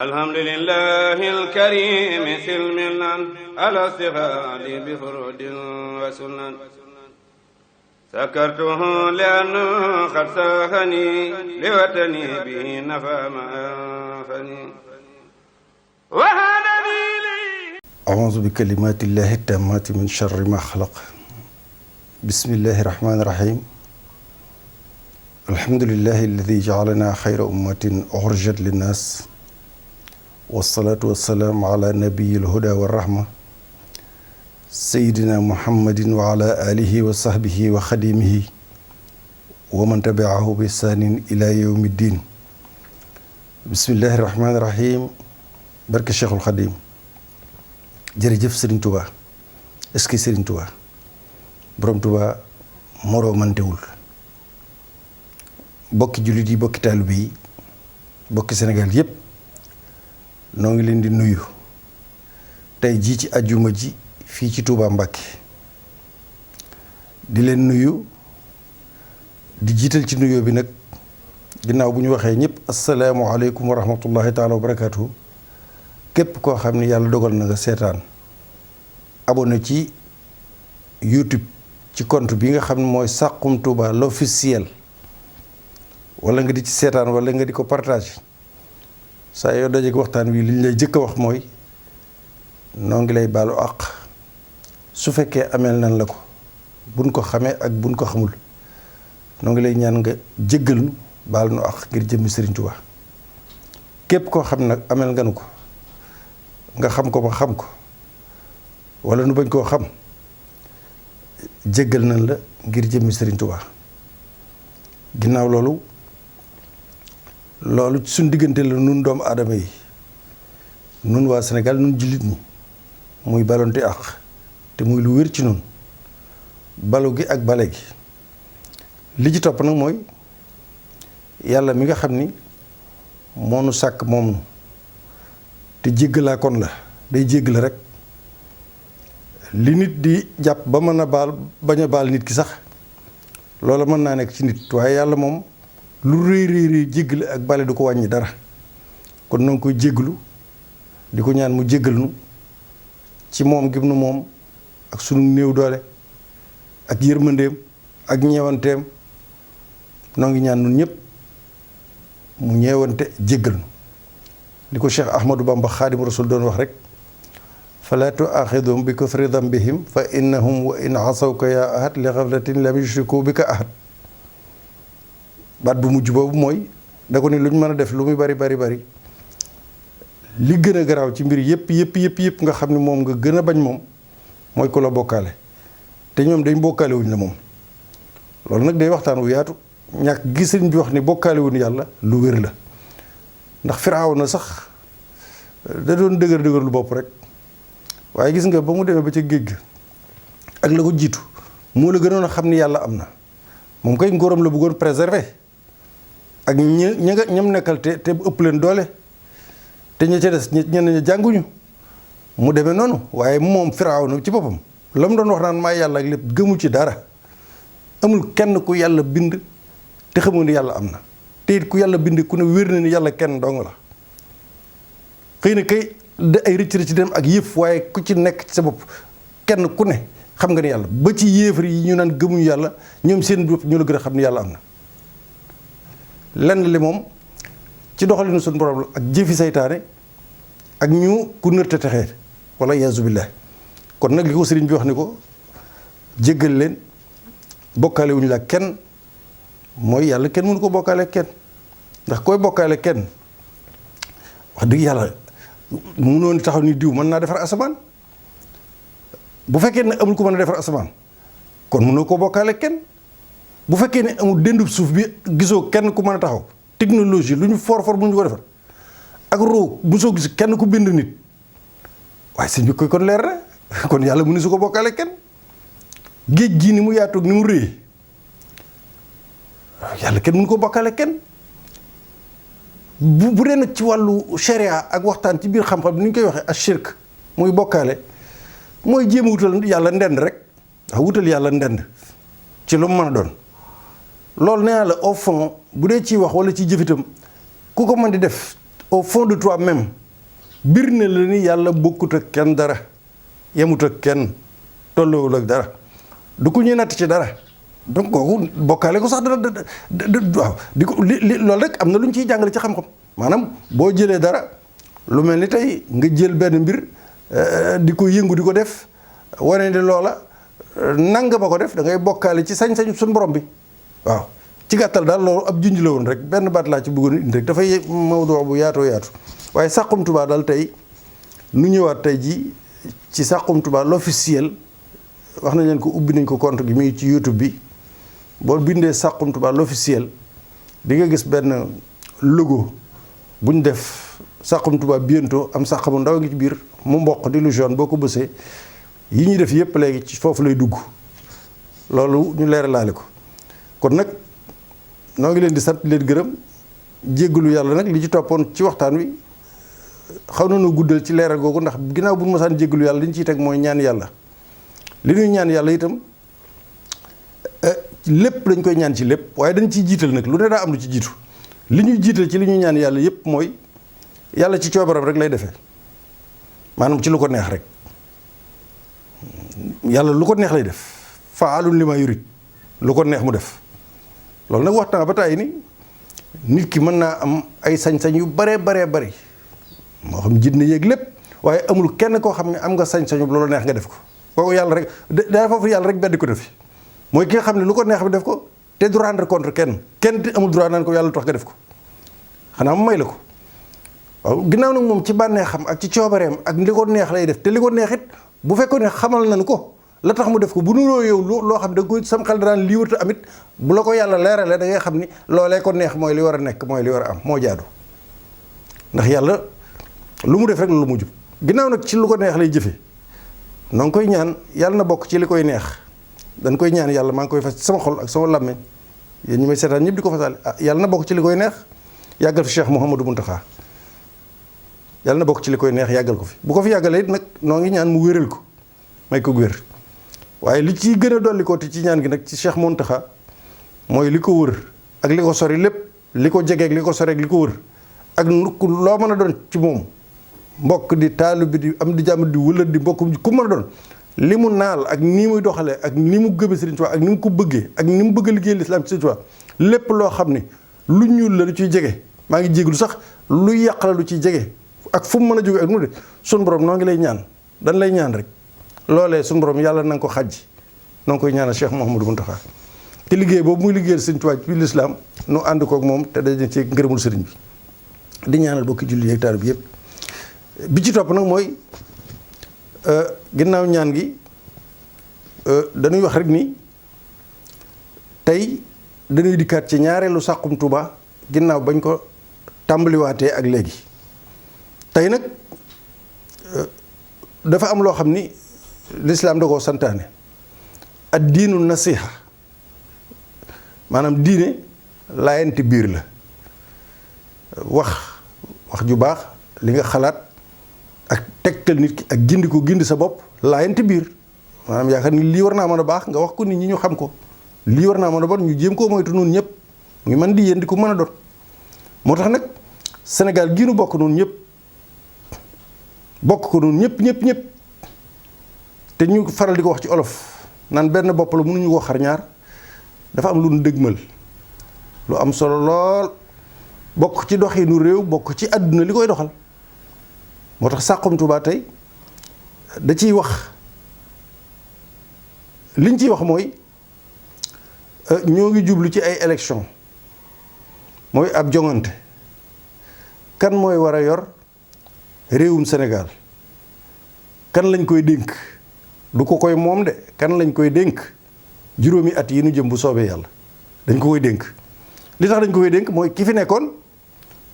alhamdulillahi alkarim silmilan ala stighaali bi furudin wa sunan sakartuhu li'anna qad saahani liwatani bihi nafa ma anfani wa hadani li a'uuzu bi kalimatillahi tammati min sharri ma xalaq bismillahi rahmani rahim alhamdulillahi alladi ja'alana xayra ummatin uxrijat linnaas wasalaatu wasalaamu ala nabiyil huda wa rahma sayidina muhammadin wa ala alihi wa sahbihi wa xadimihi wa man tabiahu bi ihsaanin ila yawmi ddin bismillahi rahmaani rahim barke cheikhul xadim jërëjëf Serigne Touba est-ce que Serigne Touba borom Touba moroomantewul bokki jullit yi bokki taalibe yi bokki Sénégal yépp noo ngi leen di nuyu tey jii ci ajjuma ji fii ci Touba Mbacké di leen nuyu di jiital ci nuyoo bi nag ginnaaw bu ñu waxee ñëpp asalaamualeykum wa rahmatullahi taala wa barakaatu képp koo xam ne yàlla dogal na nga seetaan abonné ci YouTube ci compte bi nga xam ne mooy Saxum Touba l'officiel wala nga di ci seetaan wala nga di ko partage saa yoo dajeek waxtaan wi li ñu lay jëkk a wax mooy noo ngi lay baalu àq su fekkee ameel nan la ko buñ ko xamee ak buñ ko xamul noo ngi lay ñaan nga jéggal nu baal nu àq ngir jëmmi Serigne Touba képp koo xam nag ameel nga nu ko nga xam ko ba xam ko wala nu bañ koo xam jéggal nañ la ngir jëmmi Serigne Touba ginnaaw loolu suñ diggante la nun doomu aadama yi nun waa Sénégal nun jullit ñi muy balonte àq te muy lu wér ci nun balu gi ak bale gi li ci topp nag mooy yàlla mi nga xam ni moo nu sàkk moom nu te jéggalaa kon la day jéggale rek li nit di jàpp ba mën a baal bañ a baal nit ki sax loola mën naa nekk ci nit waaye yàlla moom lu rëy rëy jéggale ak bale du ko wàññi dara kon na nga koy jégglu di ko ñaan mu jéggal nu ci moom gi nu moom ak sunu néew doole ak yërmandeem ak ñeewanteem noo ngi ñaan nun ñëpp mu ñeewante jéggal nu li ko Cheikh Ahmadou Bamba Xaadimu Rasul doon wax rek fala tuaxidhum bi kufri dambihim fa innahum wa in asawka ya ahad li xaflatin lam yushriku bika ahad baat bu mujj boobu mooy da ko ni lu ñu mën a def lu muy bari li gën a garaaw ci mbir yëpp nga xam ne moom nga gën a bañ moom mooy ku la bokkaale te ñoom dañ bokkaale wuñ la moom loolu nag day waxtaan wu yaatu ñàkk gis sëriñ bi wax ni bokkaale wuñ yàlla lu wér la ndax Firawna sax da doon dëgër lu bopp rek waaye gis nga ba mu demee ba ca géej ga ak la ko jiitu moo la gënoon a xam ni yàlla am na moom koy ngóoram la bëggoon préserver ak ñam nekkal te ëpp leen doole te ña ca des ñenn ña jànguñu mu demee noonu waaye moom Firawna ci boppam la mu doon wax naan maay yàlla ak lépp gëmu ci dara amul kenn ku yàlla bind te xamoo ni yàlla am na te it ku yàlla bind ku ne wér na ni yàlla kenn dong la xëy na kay da ay rëcc dem ak yëf waaye ku ci nekk ci sa bopp kenn ku ne xam nga ni yàlla ba ci yéefar yi ñu naan gëmuñu yàlla ñoom seen bopp ñu la gën a xam ni yàlla am na lenn li moom ci doxalinu suñu borom la ak jëfi saytaane ak ñu ku nërte texee wala yaasu billaah kon nag li ko sëriñ bi wax ni ko jéggal leen bokkaale wuñu la kenn mooy yàlla kenn mënu ko bokkaale kenn ndax koy bokkaale kenn wax dëgg yàlla mënoon taxaw ni diw mën naa defar asamaan bu fekkee ne amul ko mën a defar asamaan kon mënoo ko bokkaale kenn bu fekkee ne amul dendub suuf bi gisoo kenn ku mën a taxaw technologie lu ñu for bu ñu ko defar ak roo bu soo gis kenn ku bind nit waaye sëñ bi koy kon leer na kon yàlla mënu su ko bokkaale kenn géej gii ni mu yaatu ni mu rëy yàlla kenn mënu ko bokkaale kenn bu dee nag ci wàllu sharia ak waxtaan ci biir xam-xam ni ñu koy waxee ak shirk muy bokkaale mooy jéem a wutal yàlla ndend rek ndax wutal yàlla ndend ci lu mu mën a doon loolu nee naa la au fond bu dee ciy wax wala ci jëfitam ku ko mën di def au fond de toi-même bir ne la ni yàlla bokkut ak kenn dara yemut ak kenn tolloowul ak dara du ko ñuy natt ci dara donc kooku bokkaale ko sax dana waaw di ko li loolu rek am na lu ñu ciy jàngale ci xam-xam maanaam boo jëlee dara lu mel ni tey nga jël benn mbir di ko yëngu di ko def wane ne loola nanga ma ko def da ngay bokkaale ci sañ-sañu suñu borom bi waaw ci gàttal daal loolu ab junj la woon rek benn baat laa ci bëggoon indi rek dafay mawdu bu yaatoo yaatu waaye Saxum Touba daal tey nu ñëwaat tey ji ci Saxum Touba l'officiel wax nañ leen ko ubbi nañ ko compte gi mi ngi ci YouTube bi boo bindee Saxum Touba l'officiel di nga gis benn logo buñ def Saxum Touba bientôt am sax mu ndaw ngi ci biir mu mboq di lu jaune boo ko bësee yi ñuy def yépp léegi ci foofu lay dugg loolu ñu leeralaale ko kon nag noo ngi leen di sant leen gërëm jéggalu yàlla nag li ci toppoon ci waxtaan wi xaw na nu guddal ci leeral googu ndax ginnaaw bu ñu mosaan jéggalu yàlla li ñu ciy teg mooy ñaan yàlla li ñuy ñaan yàlla itam lépp dañ koy ñaan ci lépp waaye dañ ciy jiital nag lu ne daa am lu ci jiitu li ñuy jiital ci li ñuy ñaan yàlla yépp mooy yàlla ci coobaram rek lay defee maanaam ci lu ko neex rek yàlla lu ko neex lay def faalun li ma yurid lu ko neex mu def loolu nag waxtaan ba tàyyi ni nit ki mën naa am ay sañ-sañ yu baree bari moo xam jinne yéeg lépp waaye amul kenn koo xam ne am nga sañ-sañu loolu neex nga def ko kooku yàlla rek daa foofu yàlla rek beddi ko def mooy ki nga xam ne lu ko neex bi def ko te du rendre compte kenn amul droit naan ko yàlla tax nga def ko xanaa mu may la ko waaw ginnaaw nag moom ci bànnee xam ak ci coobareem ak li ko neex lay def te li ko neex it bu fekkoon ne xamal nañu ko la tax mu def ko bu nuroo yow loo xam da nga koy sam xel daan lii wërta amit bu la ko yàlla leeralee da ngay xam ni loolee ko neex mooy li war a nekk mooy li war a am moo jaadu ndax yàlla lu mu def rek lu mu jub ginnaaw nag ci lu ko neex lay jëfe noo ngi koy ñaan yàlla na bokk ci li koy neex dañ koy ñaan yàlla maa ngi koy fas ci sama xol ak sama làmmeñ yéen ñi may seetaan ñëpp di ko fasaale yàlla na bokk ci li koy neex yàggal fi Cheikh Mouhamadou Mountakha yàlla na bokk ci li koy neex yàggal ko fi bu ko fi yàggalee it nag noo ngi ñaan mu wéral ko may ko wér waaye li ci gën a dolli ko te ci ñaan gi nag ci Cheikh Mountakha mooy li ko wër ak li ko sori lépp li ko jegeeg li ko sori ak li ko wër ak loo mën a doon ci moom mbokk di taalu bi di am di jàmm di wëlër di mbokk ku mën a doon li mu naal ak ni muy doxalee ak ni mu gëmee Serigne Touba ak ni mu ko bëggee ak ni mu bëgg a liggéey l'islam ci Serigne Touba lépp loo xam ne lu ñuul la lu ciy jege maa ngi jéglu sax lu yàq la lu ciy jege ak fu mu mën a jóge ak nu de suñu borom noo ngi lay ñaan dañ lay ñaan rek loolee suñu borom yàlla na nga ko xajji noo ngi koy ñaanal Cheikh Mouhamadou Mountakha te liggéey boobu muy liggéeyal Serigne Touba ci l'islam nu ànd kook moom te daje ci ngërëmul Serigne bi di ñaanal bokki julli yeeg taalibe bi yëpp bi ci topp nag mooy ginnaaw ñaan gi dañuy wax rek ni tey dañuy dikkaat ci ñaareelu Saxum Touba ginnaaw bañ ko tàmbaliwaatee ak léegi tey nag dafa am loo xam ni lislaam da koo santaane ad diinu nasiha maanaam diine laayante biir la wax ju baax li nga xalaat ak tegtal nit ki ak gindi sa bopp laayante biir maanaam yaakaar ni lii war naa mën a baax nga wax ko nit ñi ñu xam ko lii war naa mën a bon ñu jéem koo moytu noonu ñëpp ngi mën di yéen di ko mën a doon moo tax nag Sénégal gii nu bokk noonu ñëpp bokk ko noonu ñëpp te ñu faral di ko wax ci olof naan benn bopp la mënuñu ko xar ñaar dafa am lu nu dëgmal lu am solo lool bokk ci doxinu réew bokk ci àdduna li koy doxal moo tax Saxum Touba tey da ciy wax liñ ciy wax mooy ñoo ngi jublu ci ay élection mooy ab joŋante kan mooy war a yor réewum Sénégal kan lañ koy dénk du ko koy moom de kan lañ koy dénk juróomi at yi nu jëm bu soobee yàlla dañ ko koy dénk li tax dañ ko koy dénk mooy ki fi nekkoon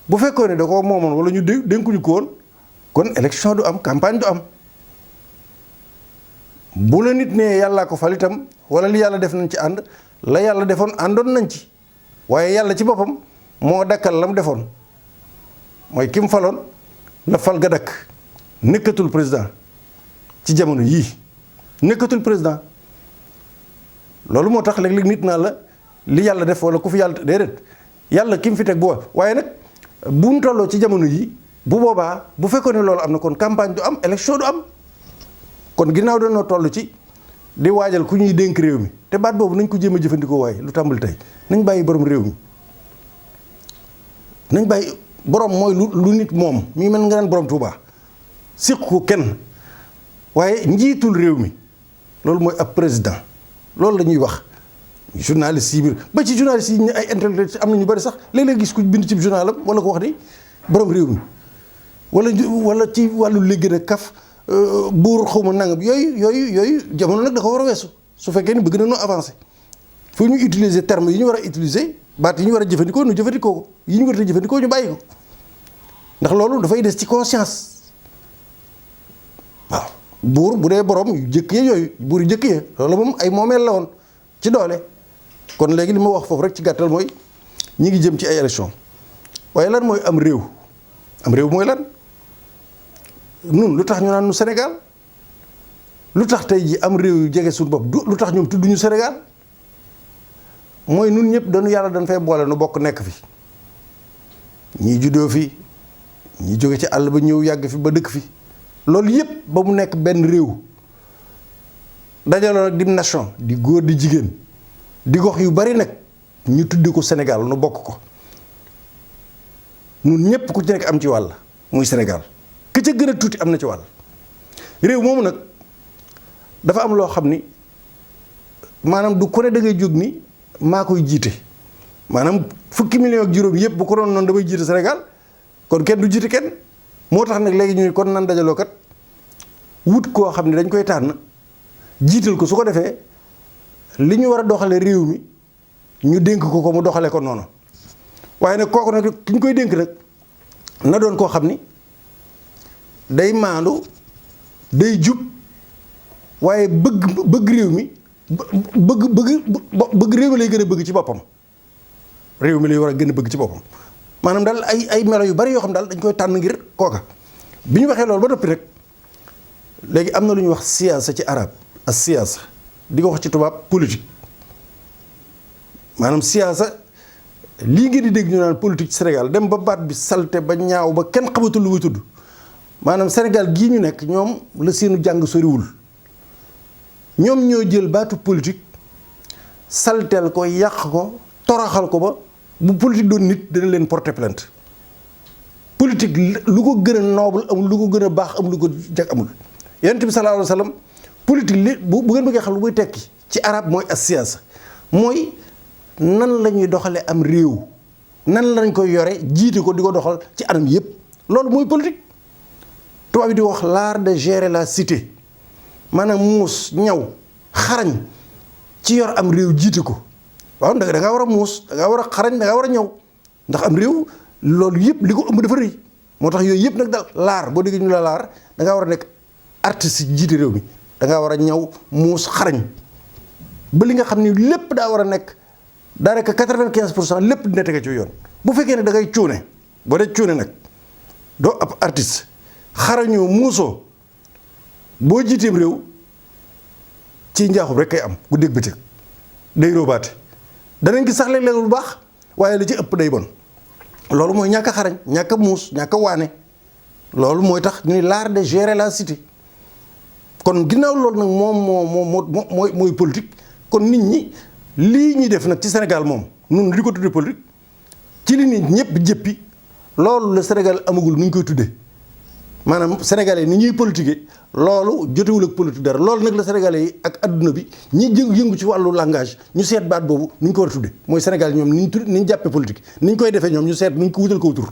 bu fekkoon ne da ko moomoon wala ñu dénkuñu ko woon kon élection du am campagne du am bu la nit nee yàllaa ko fal itam wala li yàlla def nañ ci ànd la yàlla defoon àndoon nañ ci waaye yàlla ci boppam moo dakkal la mu defoon mooy ki mu faloon la fal ga dakk nekkatul président ci jamono yii nekkatul président loolu moo tax léeg-léeg nit naa la li yàlla def wala ku fi yàlla déedéet yàlla ki mu fi teg bu waaye nag bu ñu tolloo ci jamono yi bu boobaa bu fekkoon ne loolu am na kon campagne du am élection du am kon ginnaaw dañoo toll ci di waajal ku ñuy dénk réew mi te baat boobu nañ ko jéem a jëfandikoo waaye lu tàmbali tey nañ bàyyi borom réew mi nañ bàyyi borom mooy lu nit moom mi mel nga naan borom Tuubaa siq ko kenn waaye njiitul réew mi loolu mooy ab président loolu la ñuy wax journaliste yi biir ba ci journaliste yi ñu ay intellectuel am na ñu bari sax léeg-léeg gis ku bind ci journalam wala ko wax ni borom réew mi wala ci wàllu léegi nag kaf buur xaw ma nangam yooyu jamono nag da ko war a weesu su fekkee ni bëgg na noo avancer foo ñu utiliser termes yi ñu war a utiliser baat yi ñu war a jëfandikoo ñu jëfandikoo ko yi ñu war a jëfandikoo ñu bàyyi ko ndax loolu dafay des ci conscience waaw buur bu dee borom yu jëkk ya yooyu buur yu jëkk ya loolu moom ay moomeel la woon ci doole kon léegi li ma wax foofu rek ci gàttal mooy ñi ngi jëm ci ay élection waaye lan mooy am réew mooy lan nun lu tax ñu naan nu Sénégal lu tax tey ji am réew yu jege suñu bopp lu tax ñoom tudduñu Sénégal mooy nun ñëpp dañu yàlla dañ fay boole nu bokk nekk fi ñii juddoo fi ñii jóge ci àll ba ñëw yàgg fi ba dëkk fi loolu yëpp ba mu nekk benn réew dajaloo nag di nation di góor di jigéen di gox yu bari nag ñu tuddi ko Sénégal nu bokk ko nun ñëpp ku ci nekk am ci wàll muy Sénégal ki ca gën a tuuti am na ci wàll réew moomu nag dafa am loo xam ni maanaam du ku ne da ngay jóg ni maa koy jiite maanaam fukki million ak juróom yëpp bu ko doon noonu damay jiite Sénégal kon kenn du jiite kenn moo tax nag léegi ñu kon nan dajaloo kat wut koo xam ne dañ koy tànn jiital ko su ko defee li ñu war a doxale réew mi ñu dénk ko mu doxale ko noonu waaye nag kooku nag ki ñu koy dénk nag na doon koo xam ni day maandu day jub waaye bëgg réew mi bëgg réew mi lay gën a bëgg ci boppam réew mi lay war a gën a bëgg ci boppam maanaam daal ay melo yu bari yoo xam daal dañ koy tànn ngir kooka bi ñu waxee loolu ba noppi rek léegi am na lu ñuy wax siyaasa ci arab ak siyaasa di ko wax ci tubaab politique maanaam siyaasa lii ngeen di dégg ñu naan politique Sénégal dem ba baat bi salte ba ñaaw ba kenn xamatul lu muy tudd maanaam Sénégal gii ñu nekk ñoom la seenu jàng soriwul ñoom ñoo jël baatu politique salteel ko yàq ko toroxal ko ba bu politique doon nit dana leen porter plainte politique lu ko gën a noble amul lu ko gën a baax amul lu ko jag amul yonent bi sallallahu alayhi wa sallam politique li bu ngeen bëggee xam lu muy tekki ci arab mooy as siyaasa mooy nan la ñuy doxale am réew nan lañ koy yore jiite ko di ko doxal ci anam yépp loolu mooy politique tubaab bi di wax l'art de gérer la cité maanaam muus ñaw xarañ ci yor am réew jiite ko waaw da ngaa war a muus da ngaa war a xarañ da ngaa war a ñaw ndax am réew loolu yëpp li ko ëmb dafa rëy moo tax yooyu yëpp nag daal laar boo déggee ñu la laar da ngaa war a nekk artiste jiite réew mi da ngaa war a ñaw muus xarañ ba li nga xam ni lépp daa war a nekk daanaka 95% lépp dina tege ci yoon bu fekkee ne da ngay cuune boo dee cuune nag doo ab artiste xarañoo muusoo boo jiiteem réew ci njaaxum rek kay am ku dégg bëccëg day róobaate danañ gis sax léeg-léeg lu baax waaye li ci ëpp day bon loolu mooy ñàkk a xarañ ñàkk a muus ñàkk a waane loolu mooy tax ñu ne l'art de gérer la cité kon ginnaaw loolu nag moom mooy politique kon nit ñi lii ñuy def nag ci Sénégal moom nun li ko tuddee politique ci li nit ñëpp jëppi loolu la Sénégal amagul nu ñu koy tuddee maanaam sénégalais ni ñuy politiquer loolu jotewul ak politique dara loolu nag la sénégalais yi ak adduna bi ñi yëngu ci wàllu langage ñu seet baat boobu nu ñu ko war a tuddee mooy Sénégal ñoom ni ñu jàppee politique ni ñu koy defee ñoom ñu seet nu ñu ko wutal ko tur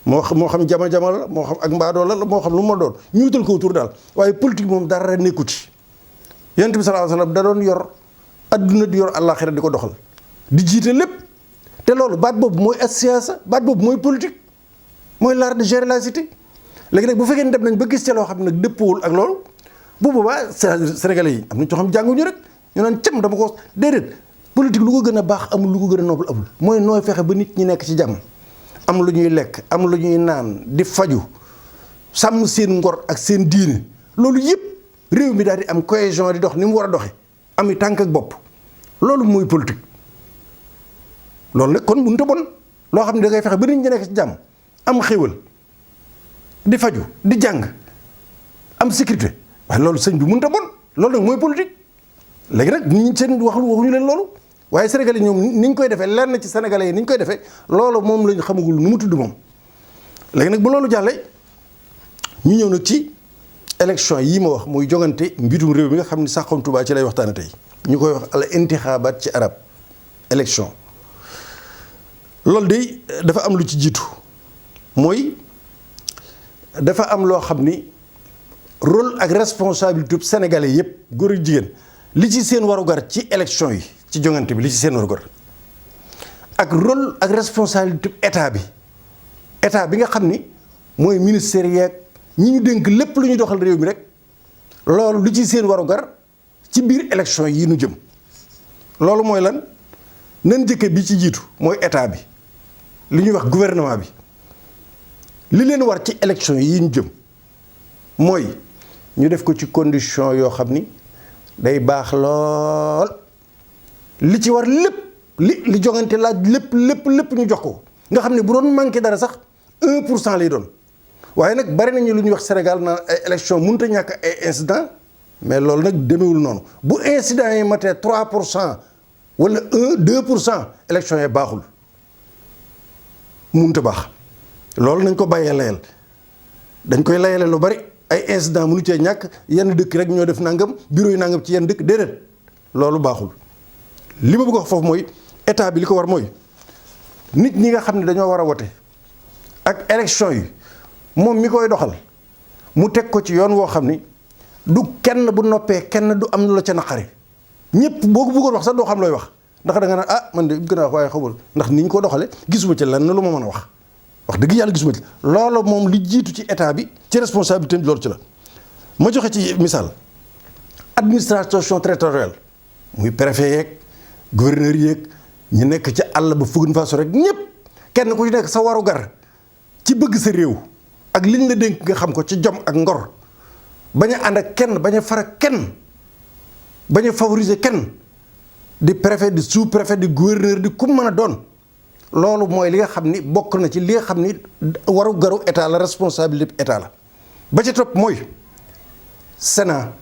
moo xam jama la moo xam ak mbaadoo la moo xam lu ma doon ñu wutal ko tur daal waaye politique moom dara nekku ci yonent bi sallallahu alayhi wasallam da doon yor adduna di yor àllaaxira di ko doxal di jiite lépp te loolu baat boobu mooy as-siyaasa baat boobu mooy politique mooy l'art de gérer la cité léegi nag bu fekkee ne dem nañ ba gis ca loo xam ne nag dëppwul ak loolu bu boobaa sénégalais yi am na ñoo xam jànguñu rek ñu naan cam dama ko déedéet politique lu ko gën a baax amul lu ko gën a noble amul mooy nooy fexe ba nit ñi nekk ci jàmm am lu ñuy lekk am lu ñuy naan di faju sàmm seen ngor ak seen diine loolu yëpp réew mi daal di am cohésion di dox ni mu war a doxe ami tànk ak bopp loolu mooy politique loolu nag kon mënut a bon loo xam ne da ngay fexe ba nit ñi nekk ci jàmm am xéwal di faju di jàng am sécurité waaye loolu sëñ bi mënut a bon loolu nag mooy politique léegi nag ñi seen waxuñu leen loolu waaye sénégalais ñoom ni ñu koy defee lenn ci sénégalais yi ni ñu koy defee loolu moom lañ xamagul nu mu tudd moom. léegi nag bu loolu jàllee ñu ñëw nag ci élection yii ma wax muy jogante mbitum réew mi nga xam ne Saxum Touba ci lay waxtaane tey ñu koy wax al intixaabaat ci arab élection loolu de dafa am lu ci jiitu mooy dafa am loo xam ni rôle ak responsabilité sénégalais yépp góor ak jigéen li ci seen warugar ci élection yi ci jongante bi li ci seen warugar ak rôle ak responsabilité état bi nga xam ni mooy ministère yeeg ñi ñu dénk lépp lu ñuy doxal réew mi rek loolu li ci seen warugar ci biir élection yi nu jëm loolu mooy lan nan jëkke bi ci jiitu mooy état bi li ñuy wax gouvernement bi li leen war ci élection yi ñu jëm mooy ñu def ko ci condition yoo xam ni day baax lool li ci war lépp li jongante laaj lépp ñu jox ko nga xam ne bu doon manqué dara sax 1% lay doon waaye nag bari nañu lu ñuy wax Sénégal naan ay élection mënut a ñàkk ay incident mais loolu nag demewul noonu bu incident yi matee 3% wala 2% élection yi baaxul mënut a baax loolu nañ ko bàyyee layal dañ koy layale lu bari ay incident mënu cee ñàkk yenn dëkk rek ñoo def nangam bureau yi nangam ci yenn dëkk déedéet loolu baaxul li ma bëgg wax foofu mooy état bi li ko war mooy nit ñi nga xam ne dañoo war a wote ak élection yi moom mi koy doxal mu teg ko ci yoon woo xam ni du kenn bu noppee kenn du am lu la ca naqari ñëpp boo ko bëggoon wax sax doo xam looy wax ndax da nga naan ah man de gën a wax waaye xamul ndax ni ñu ko doxale gisuma ci lenn lu ma mën a wax dëgg yàlla gisuma ci loolu moom li jiitu ci état bi ci responsabilité bi loolu ci la ma joxe ci misaal administration territoriale muy préfet yeeg gouverneur yeeg ñu nekk ci àll ba fugg fa so rek ñëpp kenn ku ci nekk sa waru gar ci bëgg sa réew ak liñ la dénk nga xam ko ci jom ak ngor bañ a ànd ak kenn bañ a far ak kenn bañ a favoriser kenn di préfet di sous préfet di gouverneur di ku mën a doon loolu mooy li nga xam ni bokk na ci li nga xam ni waru garu état la responsabilité état la ba ca topp mooy Sénat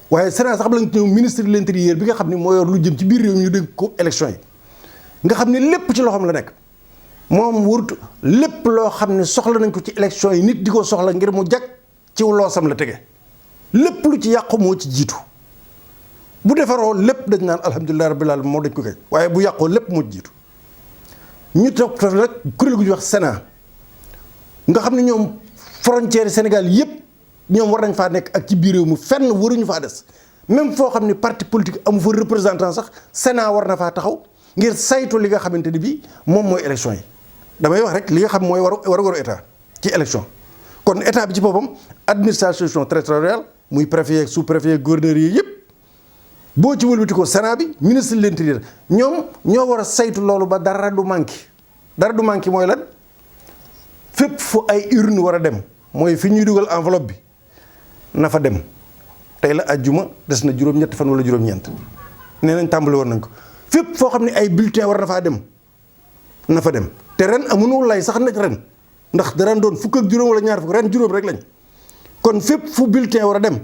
waaye Sénat sax la nga ñëw ministre de l'intérieur bi nga xam ni moo yor lu jëm ci biir réew mi ñu dénk ko élection yi nga xam ni lépp ci loxoom la nekk moom wurtu lépp loo xam ne soxla nañ ko ci élection yi nit di ko soxla ngir mu jag ci loosam la tege lépp lu ci yàqu moo ci jiitu bu defaroo lépp dañ naan alhamdulilah rabbil alamin moo dañ ko kay waaye bu yàqoo lépp moo ci jiitu ñu topp rek kuréel gu ñuy wax Sénat nga xam ne ñoom frontière Sénégal yépp ñoom war nañ faa nekk ak ci biir réew mi fenn waruñu faa des même foo xam ne parti politique amu fa représentant sax Sénat war na faa taxaw ngir saytu li nga xamante ni bii moom mooy élection yi damay wax rek li nga xam mooy waru état ci élection kon état bi ci boppam administration territoriale muy préfet ak sous préfet ak gouverneur yi yëpp boo ci wëlbati ko Sénat bi ministre de l'intérieur ñoom ñoo war a saytu loolu ba dara du manqué mooy lan fépp fu ay urne war a dem mooy fi ñuy dugal enveloppe bi na fa dem tey la àjjuma des na juróom-ñetti fan wala juróom-ñeent nee nañ tàmbali woon nañ ko fépp foo xam ne ay bulletin war na faa dem na fa dem te ren amuñu lay sax nag ren ndax dara doon fukk ak juróom wala ñaar fukk ren juróom rek lañ kon fépp fu bulletin war a dem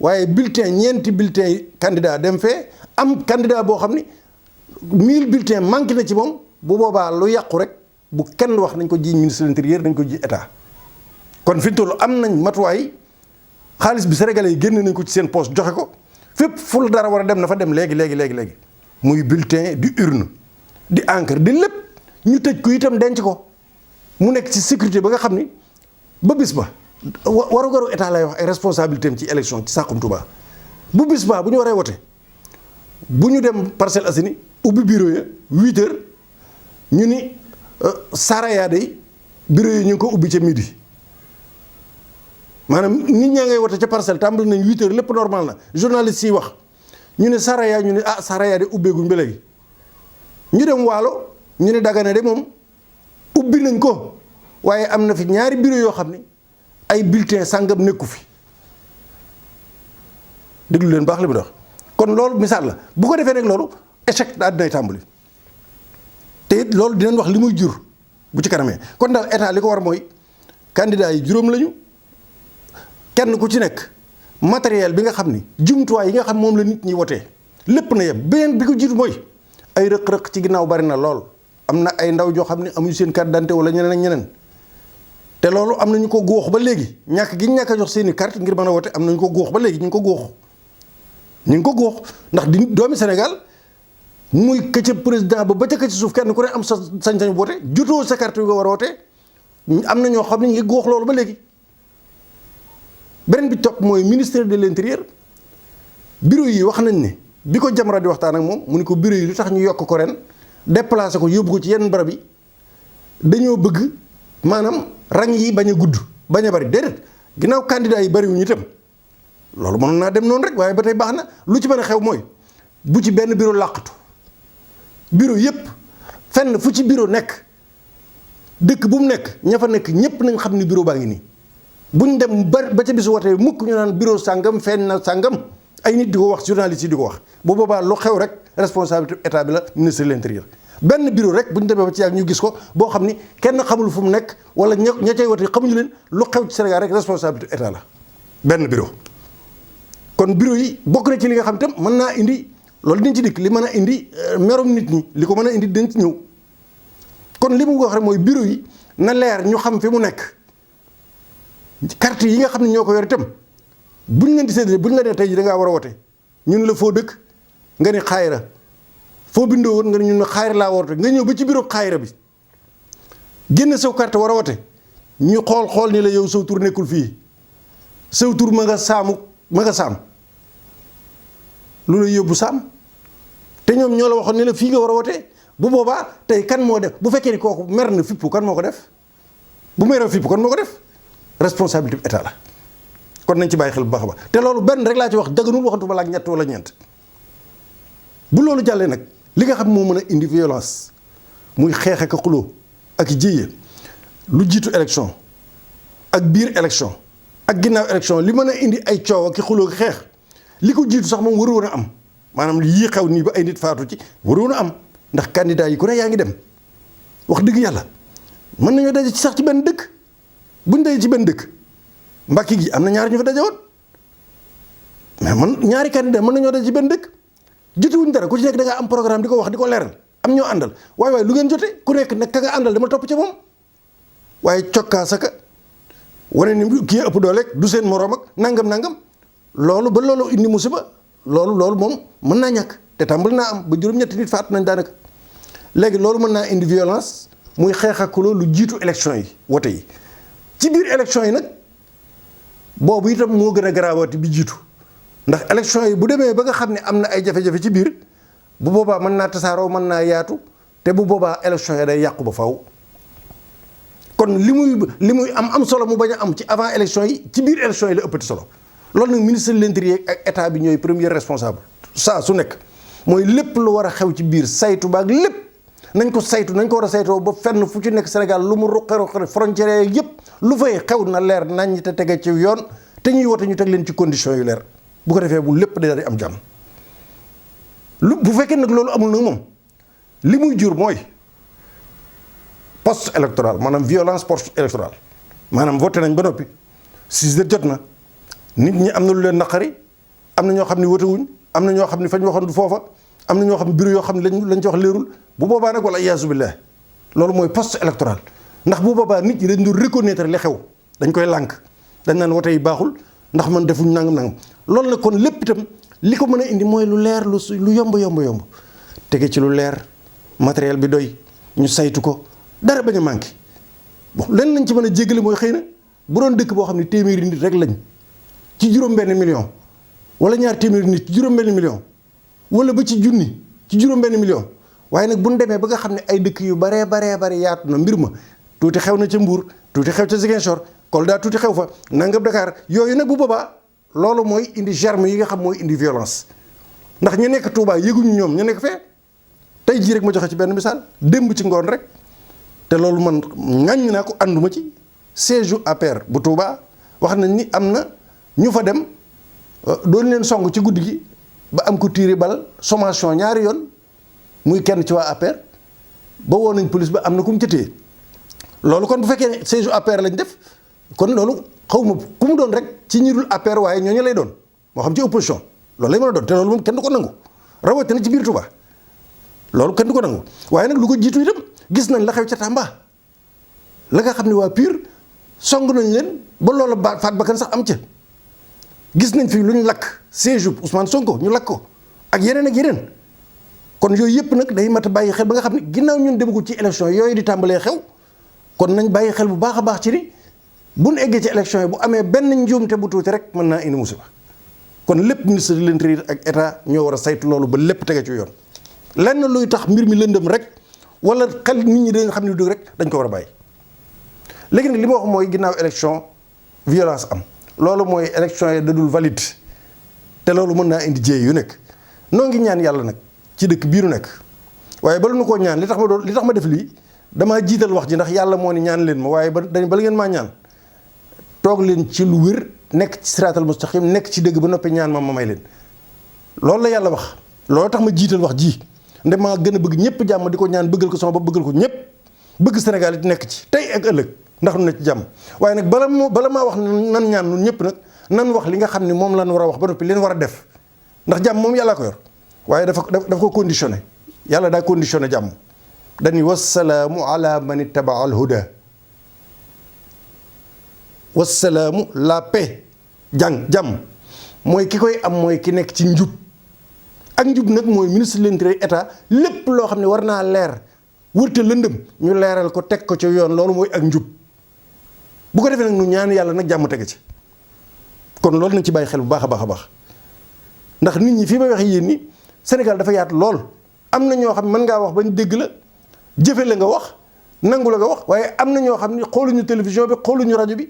waaye bulletin ñeenti bulletin yi candidat dem fee am candidat boo xam ni 1000 bulletin manqué na ci moom bu boobaa lu yàqu rek bu kenn wax nañ ko ji ministre de l'intérieur dañ ko ji état kon fi ñu toll am nañ matuwaay xaalis bi sénégalais yi génn nañ ko ci seen poche joxe ko fépp fu dara war a dem na fa dem léegi muy bulletin di urne di encre di lépp ñu tëj ko itam denc ko mu nekk ci sécurité ba nga xam ni ba bis ba waru état lay wax ay responsabilité am ci élection ci Saxum Touba bu bis ba bu ñu waree wote bu ñu dem Parcelles Assainies ubbi bureau ya 8h ñu ni Saraya day bureau yi ñu ngi ko ubbi ca midi maanaam nit ñaa ngay wote ca parcelle tàmbali nañ 8h lépp normal na journaliste yi wax ñu ne Saraya ñu ne Saraya de ubbeeguñ ba léegi ñu dem Waalo ñu ne Dagana de moom ubbi nañ ko waaye am na fi ñaari bureau yoo xam ne ay bulletin sàngam nekku fi déglu leen baax li mu dox kon loolu misaal la bu ko defee nag loolu échec daal dinay tàmbali te it loolu dinañ wax li muy jur bu ci kanamee. kon daal état li ko war mooy candidat yi juróom lañu kenn ku ci nekk matériel bi nga xam ni jumtuwaay yi nga xam moom la nit ñi wotee lépp na yem. beneen bi ko jiitu mooy ay rëq-rëq ci ginnaaw bari na lool am na ay ndaw joo xam ne amuñu seen carte d'identité wala ñeneen ak ñeneen te loolu am nañu ko góox ba léegi ñàkk gi ñàkk a jox seeni carte ngir mën a wote am nañu ko góox ba léegi ñu ngi ko góox ndax di doomi Sénégal muy ka ca président ba ca ka ci suuf kenn ku ne am sa sañ-sañ wote jutoo sa carte yu nga war a wote am na ñoo xam ne ñu ngi góox loolu ba léegi. beneen bi topp mooy ministère de l'intérieur bureau yi wax nañ ne bi ko Jamra di waxtaan ak moom mu ni ko bureau yi lu tax ñu yokk ko ren déplacé ko yóbbu ko ci yenn barab yi dañoo bëgg maanaam rang yi bañ a gudd bañ a bari déedéet ginnaaw candidat yi bariwuñu itam loolu mënoon naa dem noonu rek waaye ba tey baax na lu ci mën a xew mooy bu ci benn bureau làqatu bureau yépp fenn fu ci bureau nekk dëkk bu mu nekk ña fa nekk ñépp nañ xam ni bureau baa ngi nii buñ dem ba ca bisu wote mukk ñu naan bureau sàngam fenn na sàngam ay nit di ko wax journaliste yi di ko wax bu boobaa lu xew rek responsabilité état bi la ministre de l'intérieur benn bureau rek bu ñu demee ba ci yàgg ñu gis ko boo xam ni kenn xamul fu mu nekk wala ña cay wote xamuñu leen lu xew ci Sénégal rek responsabilité état la benn bureau. kon bureau yi bokk na ci li nga xam tam mën naa indi loolu dañ ci dikk li mën a indi merum nit ñi li ko mën a indi dañ ci ñëw kon li mu wax rek mooy bureau yi na leer ñu xam fi mu nekk carte yi nga xam ne ñoo ko yor itam buñ leen di séddale buñ la nee tey ji da ngaa war a wote ñun la foo dëkk nga ni xaayra foo bindoo woon nga ni ñun la xaayra laa war a wote nga ñëw ba ci bureau xaayra bi génn saw carte war a wote ñu xool ni la yow saw tur nekkul fii saw tur ma nga saam lu lay yóbbu saam te ñoom ñoo la waxoon ni la fii nga war a wote bu boobaa tey kan moo def bu fekkee ni kooku mer na fippu kan moo ko def bu meree fippu kan moo ko def responsabilité état la kon nañ ci bàyyi xel bu baax a baax te loolu benn rek laa ci wax daganul waxantuma la ak ñett wala ñeent bu loolu jàllee nag li nga xam moo mën a indi violence muy xeex ak xuloo ak jéye lu jiitu élection ak biir élection ak ginnaaw élection li mën a indi ay coow ak xuloo ak xeex li ko jiitu sax moom waroon a am maanaam yii xew nii ba ay nit faatu ci waroon a am ndax candidat yi ku ne yaa ngi dem wax dëgg yàlla mën nañoo daje ci sax ci benn dëkk buñ daje ci benn dëkk Mbàkke gi am na ñaari ñu fa daje woon mais man ñaari candidat mën nañoo daje ci benn dëkk jotewuñ dara ku ci nekk da ngaa am programme di ko wax di ko leeral am ñoo àndal waaye lu ngeen jote ku nekk nag ka nga àndal dama topp ca moom waaye cokkaa saka wane ni kii ëpp doole du seen moroom ak nangam loolu ba loolu indi musiba loolu moom mën naa ñàkk te tàmbali naa am ba juróom-ñetti nit faatu nañ daanaka léegi loolu mën naa indi violence muy xeex ak lu jiitu élection yi wote yi ci biir élection yi nag boobu itam moo gën a garaawati bi jiitu ndax élection yi bu demee ba nga xam ne am na ay jafe-jafe ci biir bu boobaa mën naa tasaaroo mën naa yaatu te bu boobaa élection yi day yàqu ba faw kon li muy am solo mu bañ a am ci avant élection yi ci biir élection yi la ëppati solo loolu nag ministre de l'intérieur ak état bi ñooy premier responsable saa su nekk mooy lépp lu war a xew ci biir saytu ba ak lépp nañ ko saytu nañ ko war a saytoo ba fenn fu ci nekk Sénégal lu mu ruqe frontière yëpp lu fay xew na leer nañ te tege ci yoon te ñuy wote ñu teg leen ci conditions yu leer bu ko defee bu lépp day di am jàmm bu fekkee nag loolu amul nag moom li muy jur mooy post électoral maanaam violence post électorale maanaam voté nañ ba noppi 6 heures jot na nit ñi am na lu leen naqari am na ñoo xam ne wote wuñ am na ñoo xam ne fañ waxoon du foofa am na ñoo xam ne bureau yoo xam ne lañ ci wax leerul bu boobaa nag wala iyaasu billah loolu mooy post électoral ndax bu boobaa nit ñi dañ doon reconnaître li xew dañ koy lànk dañ naan wote yi baaxul ndax man defuñ nangam loolu nag kon lépp itam li ko mën a indi mooy lu leer lu yomb tege ci lu leer matériel bi doy ñu saytu ko dara bañ a manqué bon leen lañ ci mën a jéggale mooy xëy na bu doon dëkk boo xam ne téeméeri nit rek lañ ci juróom-benn million wala ñaar téeméeri nit ci juróom-benn million wala ba ci junni ci juróom-benn million waaye nag bu ñu demee ba nga xam ne ay dëkk yu baree yaatu na mbir ma tuuti xew na ca Mbuur tuuti xew ca Ziguinchor Kolda tuuti xew fa nangam Dakar yooyu nag bu boobaa loolu mooy indi germe yi nga xam mooy indi violence ndax ñu nekk Touba yëguñu ñoom ñu nekk fee tey jii rek ma joxe ci benn misaal démb ci ngoon rek te loolu man ŋàññ naa ko ànduma ci siège APR bu Touba wax nañ ni am na ñu fa dem doon leen song ci guddi gi ba am ko tiire bal sommation ñaari yoon muy kenn ci waa APR ba woo nañ police ba am na ku mu ca téye loolu kon bu fekkee ne siège APR lañ def kon loolu xaw ma ku mu doon rek ci ñi dul APR waaye ñooñu lay doon moo xam ci opposition loolu lay mën a doon te loolu moom kenn du ko nangu rawatina ci biir Touba loolu kenn du ko nangu waaye nag lu ko jiitu itam gis nañ la xew ca Tamba la nga xam ne waa PUR song nañ leen ba loola faat bakkan sax am ca gis nañ fi lu ñu lakk siège Ousmane Sonko ñu lakk ko ak yeneen kon yooyu yëpp nag day mat a bàyyi xel ba nga xam ne ginnaaw ñun demagu ci élection yooyu di tàmbalee xew kon nañ bàyyi xel bu baax a baax ci ni bu nu eggee ci élection yi bu amee benn njuumte bu tuuti rek mën naa indi musiba kon lépp ministre de l'intérieur ak état ñoo war a saytu loolu ba lépp tege ci yoon lenn luy tax mbir mi lëndëm rek wala xel nit ñi dañ xam ne du rek dañ ko war a bàyyi. léegi nag li ma wax mooy ginnaaw élection violence am loolu mooy élection yi dadul valide te loolu mën naa indi jéey yu nekk noo ngi ñaan yàlla nag ci dëkk biiru nekk waaye bala nu koo ñaan li tax ma def lii damaa jiital wax ji ndax yàlla moo ni ñaan leen ma waaye bala ngeen maa ñaan toog leen ci lu wér nekk ci siraatal mustaqim nekk ci dëgg ba noppi ñaan ma may leen loolu la yàlla wax loolu tax ma jiital wax ji nde maa gën a bëgg ñëpp jàmm di ko ñaan bëggal ko sama bopp bëggal ko ñëpp bëgg Sénégal it nekk ci tey ak ëllëg ndax nu ne ci jàmm waaye nag bala maa wax nan ñaan nun ñëpp nag nan wax li nga xam ne moom lan war a wax ba noppi leen war a def ndax jàmm moom yàllaa ko yor waaye dafa ko conditionné yàlla daa conditionné jàmm dañuy wasalaamu ala man ittabaa al huda wasalaamu la paix jàmm mooy ki koy am mooy ki nekk ci njub ak njub nag mooy ministre de l'intérieur état lépp loo xam ne war naa leer wërte lëndëm ñu leeral ko teg ko ci yoon loolu mooy ak njub bu ko defee nag nu ñaan yàlla nag jàmm tege ci kon loolu nañ ci bàyyi xel bu baax a baax a baax ndax nit ñi fii may waxee yéen ni Sénégal dafa yaatu lool am na ñoo xam ne mën ngaa wax bañ dégg la jëfe la nga wax nangu la nga wax waaye am na ñoo xam ne xooluñu télévision bi xooluñu rajo bi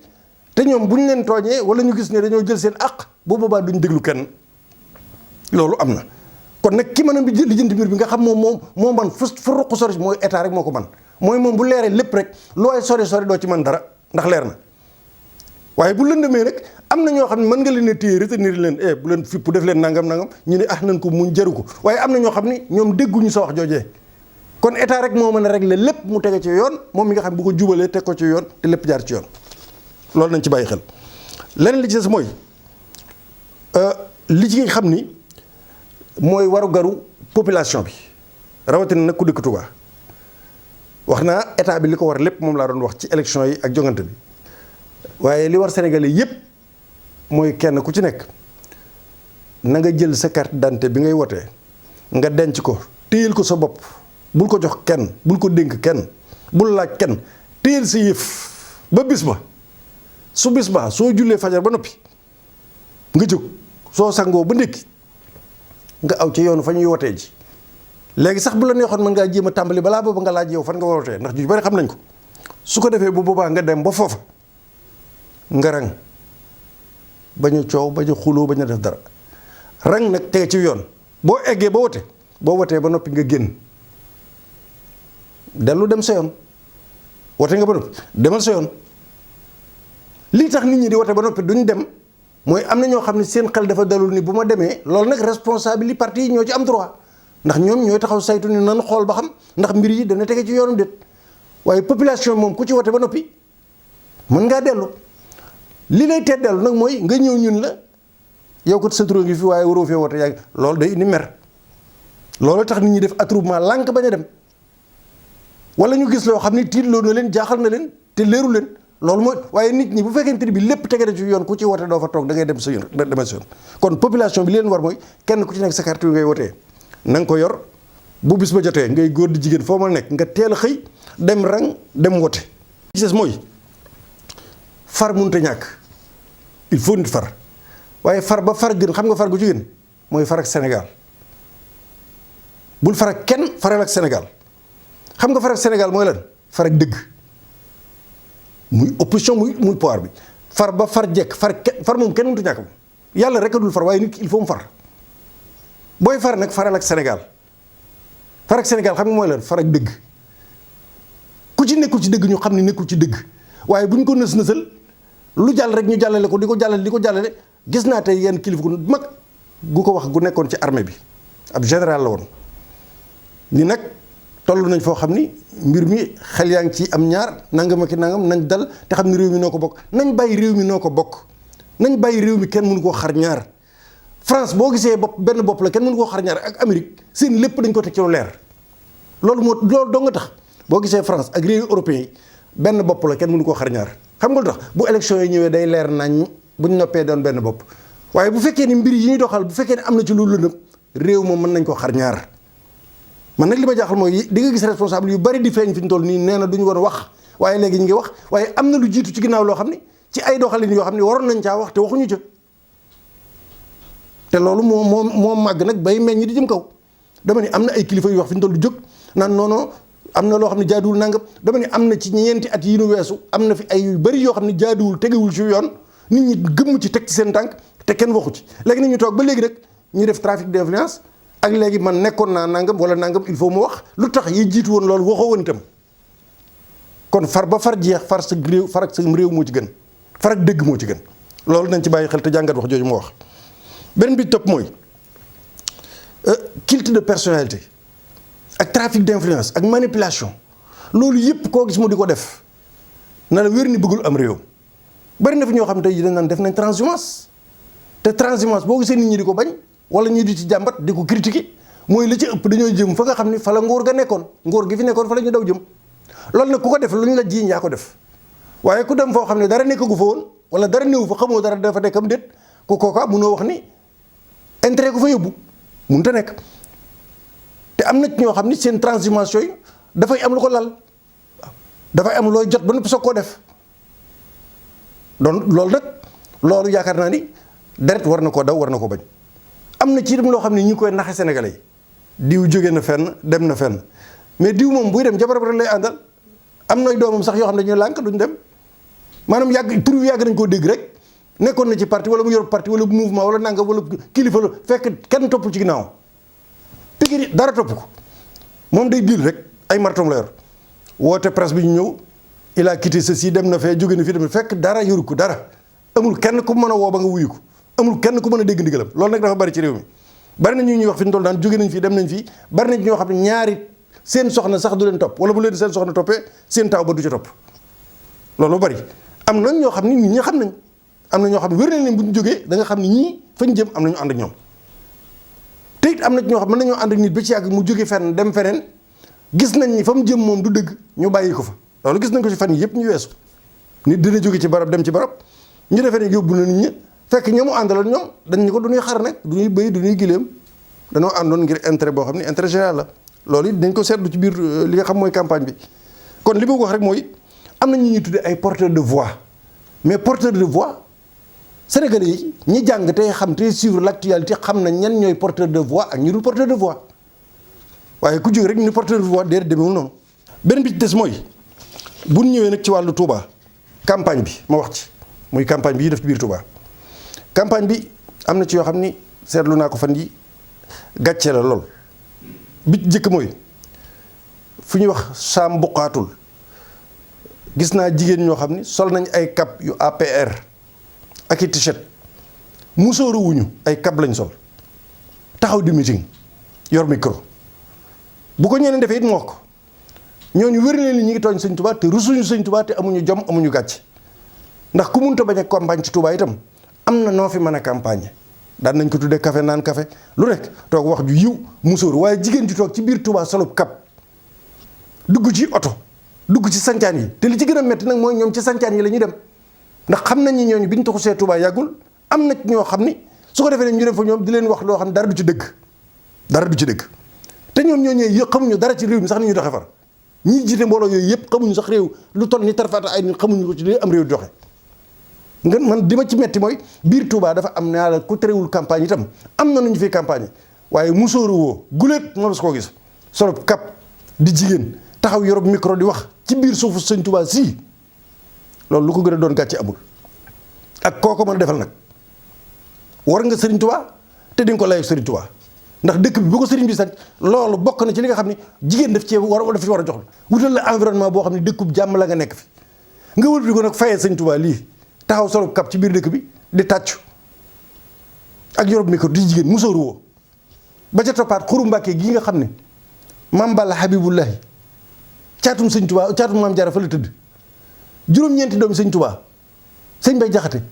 te ñoom bu ñu leen tooñee wala ñu gis ne dañoo jël seen àq bu boobaa duñ déglu kenn loolu am na kon nag ki mën a lijjanti mbir bi nga xam moo man fu ruq sori mooy état rek moo ko man mooy moom bu leeree lépp rek looy sori doo ci man dara ndax leer na waaye bu lëndëmee nag am na ñoo xam ne mën nga leen a téye retenir leen bu leen fipp def leen nangam ñu ne nañ ko muñ jaru ko waaye am na ñoo xam ne ñoom dégguñu sa wax joojee kon état rek moo mën a régler lépp mu tege ci yoon moom mi nga xam bu ko jubalee teg ko ci yoon te lépp jaar ci yoon loolu nañ ci bàyyi xel leneen li ci des mooy li ci xam ni mooy waru garu population bi rawatina nag ku dëkk Touba wax naa état bi li ko war lépp moom laa doon wax ci élection yi ak jongante bi waaye li war Sénégalais yépp mooy kenn ku ci nekk na nga jël sa carte d'identité bi ngay wotee nga denc ko téyel ko sa bopp bul ko jox kenn bul ko dénk kenn bul laaj kenn téyel sa yëf ba bis ba su bis ba soo jullee fajar ba noppi nga jóg soo sangoo ba ndékki nga aw ci yoonu fa ñuy wotee ji léegi sax bu la neexoon mën ngaa jéem a tàmbali balaa boobu nga laaj yow fan nga wotee ndax ñu bari xam nañ ko su ko defee bu boobaa nga dem ba foofa nga rang bañ a coow bañ a xuloo bañ a def dara rang nag tege ci yoon boo eggee ba wote boo wotee ba noppi nga génn dellu dem sa yoon wote nga ba noppi demal sa yoon lii tax nit ñi di wote ba noppi duñ dem mooy am na ñoo xam ne seen xel dafa dalul ni bu ma demee loolu nag responsabilité parti yi ñoo ci am droit ndax ñoom ñooy taxaw saytu ni nan xool ba xam ndax mbir yi dana tege ci yoonu déet waaye population moom ku ci wote ba noppi mën ngaa dellu li lay tee dellu nag mooy nga ñëw ñun la yow ko sa tur ngi fi waaye waroo fee wote yaa loolu day indi mer loolu tax nit ñi def attroupement lànk bañ a dem wala ñu gis loo xam ni tiitloo na leen jaaxal na leen te leeru leen loolu mooy waaye nit ñi bu fekkente ni bi lépp tege na ci yoon ku ci wote doo fa toog da ngay dem sa yoon demal sa yoon kon population bi leen war mooy kenn ku ci nekk sa carte yu ngay wotee na nga ko yor bu bis ba jotee ngay góor di jigéen foo ma nekk nga teel a xëy dem rang dem wote ci des mooy far mënut a ñàkk il faut nit far waaye far ba far gën xam nga far gu ci gën mooy far ak Sénégal bul far ak kenn faral ak Sénégal xam nga far ak Sénégal mooy lan far ak dëgg muy opposition muy pouvoir bi far ba far jekk far moom kenn mënut a ñàkk moom yàlla rek a dul far waaye nit ki il faut mu far booy far nag faral ak Sénégal far ak Sénégal xam nga mooy lan far ak dëgg ku ci nekkul ci dëgg ñu xam ne nekkul ci dëgg waaye bu ñu ko nës-nësal lu jàll rek ñu jàllale ko di ko jàllale gis naa tey yenn kilifa gu mag gu ko wax gu nekkoon ci armée bi ab général la woon ni nag toll nañ foo xam ni mbir mi xel yaa ngi ci am ñaar nangam ak nangam nañ dal te xam ni réew mi noo ko bokk nañ bàyyi réew mi noo ko bokk nañ bàyyi réew mi kenn mënu koo xar ñaar France boo gisee benn bopp la kenn mënu koo xar ñaar ak Amérique seen lépp dañ ko teg ci lu leer loolu doo nga tax boo gisee France ak réew européens yi benn bopp la kenn mënu koo xar ñaar xam nga lu tax bu élection yi ñëwee day leer nañ buñ noppee doon benn bopp waaye bu fekkee ni mbir yi ñuy doxal bu fekkee ne am na ci lu lëndëm réew moom mën nañ koo xar ñaar man nag li ma jaaxal mooy di nga gis responsable yu bari di feeñ fi ñu toll nii nee na duñu war a wax waaye léegi ñu ngi wax waaye am na lu jiitu ci ginnaaw loo xam ne ci ay doxalin yoo xam ne waroon nañ caa wax te waxuñu ca te loolu moo màgg nag bay meññ di jëm kaw dama ni am na ay kilifa yu wax fi ñu toll jóg naan non am na loo xam ne jaaduwul nangam dama ni am na ci ñeenti at yi nu weesu am na fi ay yu bari yoo xam ne jaaduwul tegewul ci yoon nit ñi gëmm ci teg ci seen tànk te kenn waxu ci léegi nit ñu toog ba léegi nag ñu def trafic d'influence ak léegi man nekkoon naa nangam wala nangam il faut mu wax lu tax yi jiitu woon loolu waxoo woon itam kon far ba far jeex far sa réew far ak sa réew moo ci gën far ak dëgg moo ci gën loolu nañ ci bàyyi xel te jàngat wax jooju ma wax. beneen bi topp mooy culte de personnalité ak trafic d'influence ak manipulation loolu yëpp koo gis mu di ko def na la wér ni bëggul am réew bari na fi ñoo xam ne tey jii dañ naan def nañ transhumance te transhumance boo gisee nit ñi di ko bañ. wala ñu di ci jàmbat di ko critiquer mooy la ci ëpp dañoo jëm fa nga xam ni fa la nguur ga nekkoon nguur gi fi nekkoon fa la ñu daw jëm loolu nag ku ko def lu ñu la jiiñ yaa ko def waaye ku dem foo xam ne dara nekkagu fa woon wala dara néew fa xamoo dara dafa nekkam déet ku kooka munoo wax ni intérêt ko fa yóbbu mënut a nekk te am na ci ñoo xam ni seen transhumance yooyu dafay am lu ko lal dafay am looy jot ba noppi soog koo def donc loolu nag loolu yaakaar naa ni deret war na koo daw war na ko bañ. am na ci dem loo xam ne ñi koy naxe sénégalais yi diw jóge na fenn dem na fenn mais diw moom buy dem jabaram rek lay àndal am na doomam sax yoo xam ne dañuy lànk duñ dem maanaam tur wi yàgg nañ koo dégg rek nekkoon na ci parti wala mu yor parti wala mouvement wala nangam wala kilifa la fekk kenn toppul ci ginnaaw pigiri dara topp ko moom day diil rek ay martom la yor woote presse bi ñu ñëw il a quitté ceci dem na fee jóge na fii dem fekk dara yoru ko dara amul kenn ku mën a woo ba nga wuyu ko amul kenn ku mën a dégg ndigalam loolu nag dafa bari ci réew mi bari na ñu ñuy wax fi ñu toll daan jóge nañ fii dem nañ fii bari na ñoo xam ne ñaari seen soxna sax du leen topp wala bu leen seen soxna toppee seen taaw ba du ca topp loolu bari am na ñoo xam ne nit ñi xam nañ am na ñoo xam ne wér nañ leen bu ñu jógee da nga xam ne ñii fañ jëm am nañu ànd ak ñoom te it am na ñoo xam mën nañoo ànd ak nit ba ci yàgg mu jóge fenn dem feneen gis nañ ni fa mu jëm moom du dëgg ñu bàyyi ko fa loolu gis nañ ko ci fan yi yëpp ñu weesu nit dina jóge ci barab dem ci barab ñu defee ne yóbbu na nit ñi fekk ñoomu àndaloon ñoom dañ ñu ko du ñuy xar nag du ñuy bëy du ñuy gileem dañoo àndoon ngir intérêt boo xam ne intérêt général la loolu it dañ ko seetlu ci biir li nga xam mooy campagne bi kon li ma wax rek mooy am na ñu ñuy tuddee ay porteurs de voix mais porteurs de voix sénégalais yi ñi jàng tey xam te suivre l'actualité xam nañ ñan ñooy porteurs de voix ak ñu dul porteurs de voix waaye ku jóg rek ñu porteur de voix déedéet demeewul noonu. benn bi ci des mooy bu ñu ñëwee nag ci wàllu Touba campagne bi ma wax ci muy campagne bi yi def ci biir Touba campagne bi am na ci yoo xam ni seetlu naa ko fan yi gàcce la lool bi ci njëkk mooy fu ñuy wax saam buqaatul gis naa jigéen ñoo xam ni sol nañ ay cap yu APR ak i t-shirt musóoru wuñu ay cap lañ sol taxaw di meeting yor micro bu ko ñeneen defee it mu wax ko ñooñu wér na ni ñu ngi tooñ sëñ Touba te rusuñu sëñ Touba te amuñu jom amuñu gàcce ndax ku munta bañ a campagne ci Touba itam am na noo fi mën a campagne daan nañ ko tuddee café naan café lu nekk toog wax ju yiw musóoru waaye jigéen ji toog ci biir Touba solub cap dugg ci oto dugg ci sancaan yi te li ci gën a metti nag mooy ñoom ci sancaan yi la ñuy dem ndax xam nañ ni ñooñu bi ñu taxu see Touba yàggul am na ñoo xam ni su ko defee ne ñu dem fa ñoom di leen wax loo xam ne dara du ci dëgg dara du ci dëgg te ñoom ñoo ñëwee xamuñu dara ci réew mi sax ni ñu doxee far ñi jiite mbooloo yooyu yëpp xamuñu sax réew lu toll ni tarfaata ay nit xamuñu ko ci li am réew di doxe nga man di ma ci metti mooy biir Touba dafa am naa la ku terewul campagne itam am na nu ñu fiy campagne waaye musóoru woo guléet moom su koo gis solo cap di jigéen taxaw yorob micro di wax ci biir suufu sëñ Touba sii loolu lu ko gën a doon gàcce amul ak kooko mën a defal nag war nga sëriñ Touba te di nga ko layoog sëriñ Touba ndax dëkk bi bu ko sëriñ bi sax loolu bokk na ci li nga xam ne jigéen daf ci war a jox wutal la environnement boo xam ne dëkkub jàmm la nga nekk fi nga wëlbati ko nag fayee sëñ Touba lii taxaw solo kap ci biir dëkk bi di tàccu ak yorob micro di jigéen musóoru woo ba ca toppaat xuru Mbàkke gii nga xam ne maam Balla Habibullahi caatum sëñ Tuubaa caatum maam Jaara fa la tëdd juróom-ñeenti doomi sëñ Tuubaa sëñ Bay Jaxate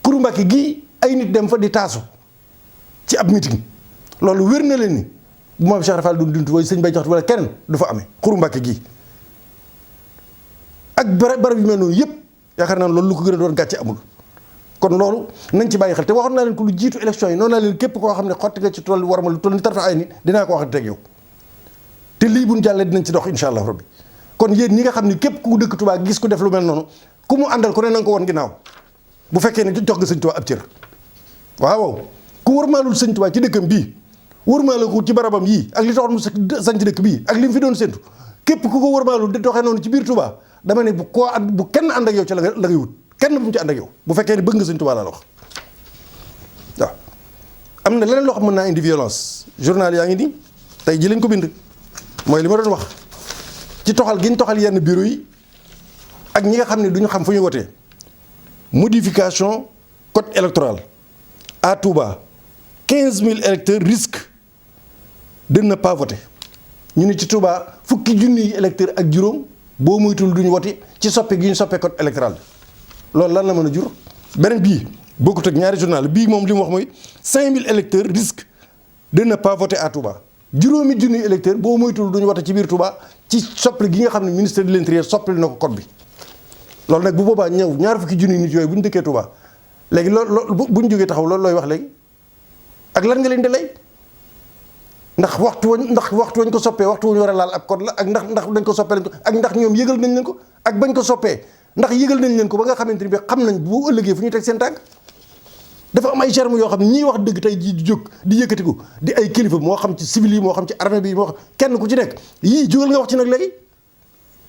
Xuru Mbàkke gii ay nit dem fa di taasu ci ab meeting loolu wér na leen ni bu maam Cheikh Rafal doon duntu waaye sëñ Bay Jaxate wala keneen du fa amee Xuru Mbàkke gii ak barab yu mel noonu yëpp yaakaar naa loolu lu ko gën a doon gàcce amul. kon loolu nañ ci bàyyi xel te waxoon naa leen ko lu jiitu élection yi noonu naa leen képp koo xam ne xotti nga ci tool war ma lu toll ni tarfa ay ni dinaa ko waxante ak yow te lii buñ jàllee dinañ ci dox insha allah rabbi kon yéen ñi nga xam ne képp ku dëkk Touba gis ku def lu mel noonu ku mu àndal ku ne na nga ko woon ginnaaw bu fekkee ne jox nga sëñ Touba ab cër waaw ku wërmaalul sëñ Touba ci dëkkam bii wërmaale ko ci barabam yii ak li taxoon mu sañ ci dëkk bii ak li mu fi doon séntu képp ku ko wërmaalul di doxee noonu ci biir Touba dama ne bu kenn ànd ak yow ci la ngay wut kenn bu mu ci ànd ak yow bu fekkee ne bëgg nga sëñ Touba laa la wax waaw am na leneen loo xam mën naa indi violence journal yaa ngi nii tey ji lañ ko bind mooy li ma doon wax ci toxal gi ñu toxal yenn bureau yi ak ñi nga xam ne du ñu xam fu ñu wotee modification code électoral à Touba 15000 électeurs risquent de ne pas voter ñu ne ci Touba fukki junniy électeurs ak juróom boo muytul duñu woti ci soppi gi ñu soppee code électoral bi loolu lan la mën a jur beneen bii bokkut ak ñaari journal bii moom li mu wax mooy 5000 électeurs risquent de ne pas voter à Touba juróomi junniy électeurs boo muytul duñu wote ci biir Touba ci soppali gi nga xam ne ministère de l'intérieur soppali na ko code bi loolu nag bu boobaa ñëw ñaar fukki junniy nit yooyu bu ñu dëkkee Touba léegi loolu bu ñu jógee taxaw loolu looy wax léegi ak lan nga leen di lay ndax waxtu wañ ko soppee waxtu wañ war a laal ab code la ak ndax dañ ko soppee lañ ko ak ndax ñoom yëgal nañ leen ko ak bañ ko soppee ndax yëgal nañ leen ko ba nga xamante ni bi xam nañ bu ëllëgee fu ñuy teg seen tànk dafa am ay germe yoo xam ne ñii wax dëgg tey jii di jóg di yëkkatiku di ay kilifa moo xam ci civil yi moo xam ci armée bi moo xam kenn ku ci nekk yii jógal nga wax ci nag léegi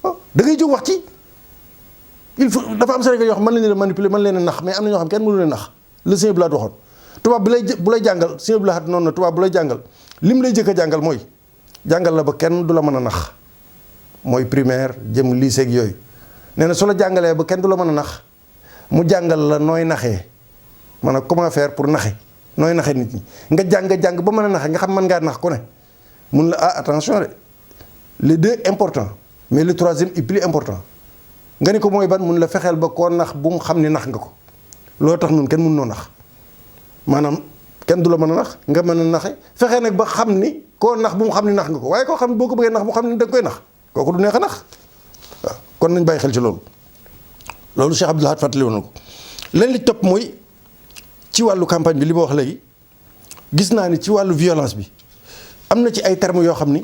da ngay jóg wax ci il faut dafa am Sénégal yoo xam mën nañ leen manipuler mën leen a nax mais am na ñoo xam kenn mënu leen nax le Sëñ Blaat waxoon tubaab bu lay jàngal Sëñ Blaat noonu na tubaab bu lay jàngal lim lay jëkk a jàngal mooy jàngal la ba kenn du la mën a nax mooy primaire jëm lycée ak yooyu nee na su la jàngalee ba kenn du la mën a nax mu jàngal la nooy naxee maanaam comment faire pour naxe nooy naxe nit ñi nga jàng ba mën a naxe nga xam mën ngaa nax ku ne mun la attention de les deux important mais le troisième est plus important nga ni ko mooy ban mun la fexeel ba koo nax bu mu xam ni nax nga ko loolu tax nun kenn mun noo nax maanaam kenn du la mën a nax nga mën a naxe fexee nag ba xam ni koo nax bu mu xam ni nax nga ko waaye koo xam ne boo ko bëggee nax mu xam ni da nga koy nax kooku du neex a nax waaw kon nañ bàyyi xel ci loolu Cheikh Abdoul Ahad fàttali woon na ko leen li topp mooy ci wàllu campagne bi li ma wax léegi gis naa ni ci wàllu violence bi am na ci ay termes yoo xam ni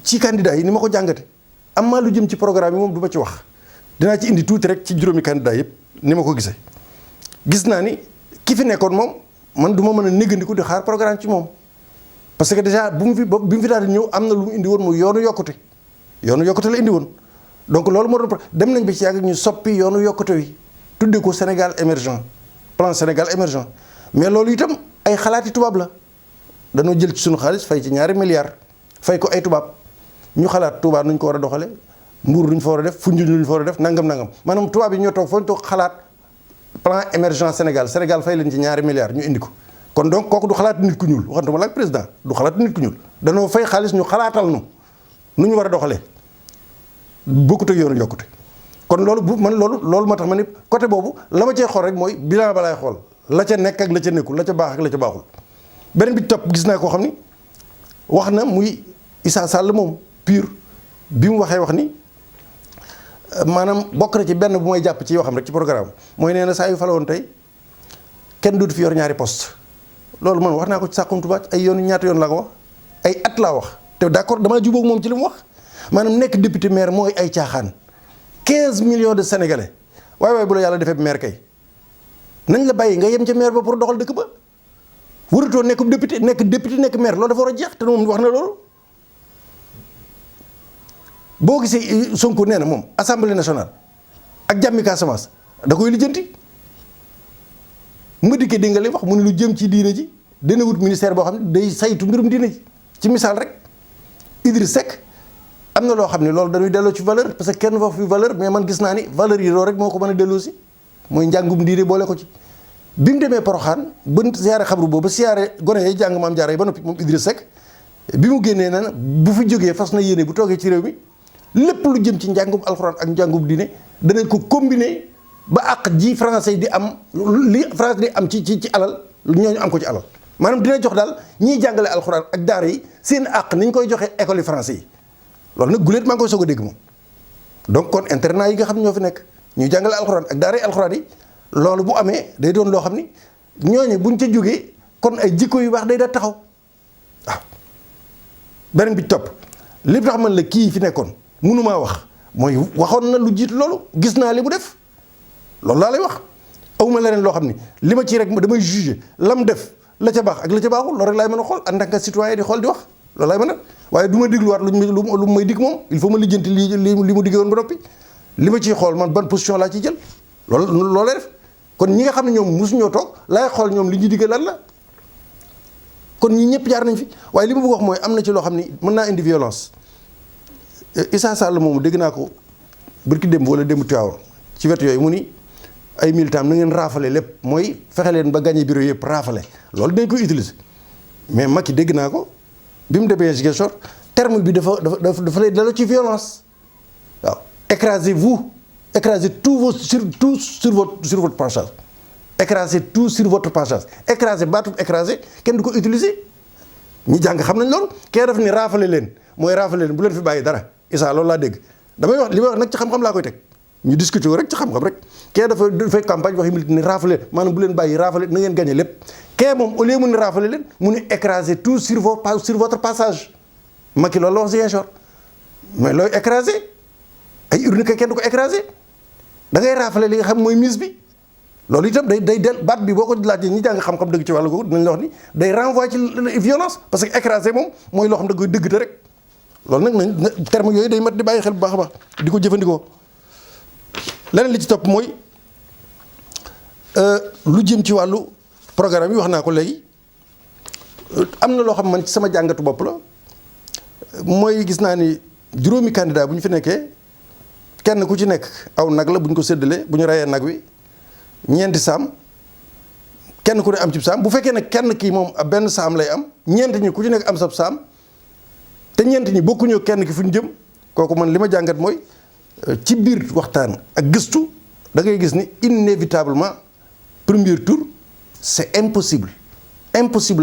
ci candidat yi ni ma ko jàngate am maa lu jëm ci programme yi moom du ma ci wax dinaa ci indi tuuti rek ci juróomi candidat yëpp ni ma ko gisee gis naa ni ki fi nekkoon moom man du ma mën a néggandiku di xaar programme ci moom parce que déjà bi mu fi daal di ñëw am na lu mu indi woon muy yoonu yokkute la indi woon donc loolu moo doon dem nañ ba ci yàgg ñu soppi yoonu yokkute wi tudde ko Sénégal émergent plan Sénégal émergent mais loolu itam ay xalaati tubaab la dañoo jël ci suñu xaalis fay ci 2 milliards fay ko ay tubaab ñu xalaat Touba nuñ ko war a doxale Mbuur luñ fa war a def Foundiougne luñ fa war a def nangam maanaam tubaab yi ñoo toog foo ñu toog xalaat plan émergent Sénégal fay leen ci 2 milliards ñu indi ko kon donc kooku du xalaat nit ku ñuul waxantuma la ak président du xalaat nit ku ñuul danoo fay xaalis ñu xalaatal nu ñu war a doxalee bokkut ak yoonu yokkute kon loolu loolu moo tax ma ni côté boobu la ma cee xool rek mooy bilan ba laay xool la ca nekk ak la ca nekkul la ca baax ak la ca baaxul beneen bi topp gis naa koo xam ni wax na muy Issa Sall moom pur bi mu wax ni maanaam bokk na ci benn bu may jàpp ci yoo xam rek ci programme mooy nee na saa yu falawoon tey kenn dootu fi yor ñaari poste loolu man wax naa ko ci Saxum Touba ay yoon ñaata yoon laa ko wax ay at laa wax te d'accord damaa jubóog moom ci li mu wax maanaam nekk député maire mooy ay caaxaan 15 millions de sénégalais waaye bu la yàlla defee maire kay nañ la bàyyi nga yem ca maire ba pour doxal dëkk ba waratoo nekk député nekk maire loolu dafa war a jeex te moom wax na loolu. boo gisee Sonko nee na moom assemblée nationale ak jàmmi Casamance da koy lijjanti ma dikkee dégg nga li wax mu ne lu jëm ci diine ji dana wut ministère boo xam ne day saytu mbirum diine ji ci misaal rek Idriss Seck am na loo xam ne loolu dañuy delloo ci valeur parce que kenn wax fi valeur mais man gis naa ni valeur yi loolu rek moo ko mën a delloo si mooy njàngum diine boole ko ci bi mu demee Poroxaan ba siyaare xabru boobu ba siyaare gone yi jàng Maam Jaara yi ba noppi moom Idriss Seck bi mu génnee na bu fi jógee fas na yéene bu toogee ci réew mi lépp lu jëm ci njàngum alxuraan ak njàngum diine danañ ko combiner ba àq ji français di am li français di am ci alal ñooñu am ko ci alal maanaam dina jox daal ñiy jàngale alxuraan ak daara yi seen àq ni ñu koy joxee école yi français yi loolu nag guléet maa ngi koy soog a dégg moom. donc kon internat yi nga xam ne ñoo fi nekk ñuy jàngale alxuraan ak daara yi alxuraan yi loolu bu amee day doon loo xam ni ñooñu buñ ca jógee kon ay jikko yu baax day da taxaw waaw. beneen bi topp li tax man la kii fi nekkoon mënumaa wax mooy waxoon na lu jiitu loolu gis naa li mu def loolu laa lay wax awma leneen loo xam ni li ma ci rek damay juger lam def la ca baax ak la ca baaxul loolu rek laay mën a xool en tant que citoyen di xool di wax loolu laay mën a waaye du ma dégluwaat lu may dig moom il faut ma lijjanti li mu diggee woon ba noppi li ma ciy xool man ban position laa ciy jël loolu lay def kon ñi nga xam ne ñoom mosuñoo toog laay xool ñoom li ñu diggee lan la kon ñi ñëpp jaar nañ fi waaye li ma bëgg wax mooy am na ci loo xam ni mën naa indi violence Issa Sall moomu dégg naa ko bërki démb wala démb Tiwaawan ci wet yooyu mu ni ay militants na ngeen raafale lépp mooy fexe leen ba gagné bureau yëpp raafale loolu dañ koy utiliser mais Macky dégg naa ko bi mu demee Ziguinchor terme bi dafa lay dala ci violence waaw écrasez-vous écrasez tout sur votre passage écrasez tout sur votre passage écrasez baatu écrasez kenn du ko utiliser ñi jàng xam nañ loolu kee def ni raafale leen mooy raafale leen bu leen fi bàyyi dara Issa loolu laa dégg damay wax li may wax nag ci xam-xam laa koy teg ñu discuter ko rek ci xam-xam rek kee dafay campagne waxi militaire ni raafale maanaam bu leen bàyyi raafale na ngeen gagné lépp kee moom au lieu mu ni raafale leen mu ni écraser tout sur votre passage Macky loolu la wax Ziguinchor mais looy écraser ay urne kay kenn du ko écraser da ngay raafale li nga xam mooy mise bi loolu itam day del baat bi boo ko laajee ñi jàng xam-xam dëgg ci wàllu googu dinañ la wax ni day renvoyer ci violence parce que écraser moom mooy loo xam da koy dëgg te rek loolu nag nañ terme yooyu day mat di bàyyi xel bu baax a baax di ko jëfandikoo leneen li ci topp mooy lu jëm ci wàllu programme yi wax naa ko léegi am na loo xam man ci sama jàngatu bopp la mooy gis naa ni juróomi candidat bu ñu fi nekkee kenn ku ci nekk aw nag la bu ñu ko séddalee bu ñu reyee nag wi ñeenti saam kenn ku ne am ci saam bu fekkee ne kenn kii moom benn saam lay am ñeent ñi ku ci nekk am sab saam te ñeent ñi bokkuñoo kenn ki fu ñu jëm kooku man li ma jàngat mooy ci biir waxtaan ak gëstu da ngay gis ni inévitablement premier tour c'est impossible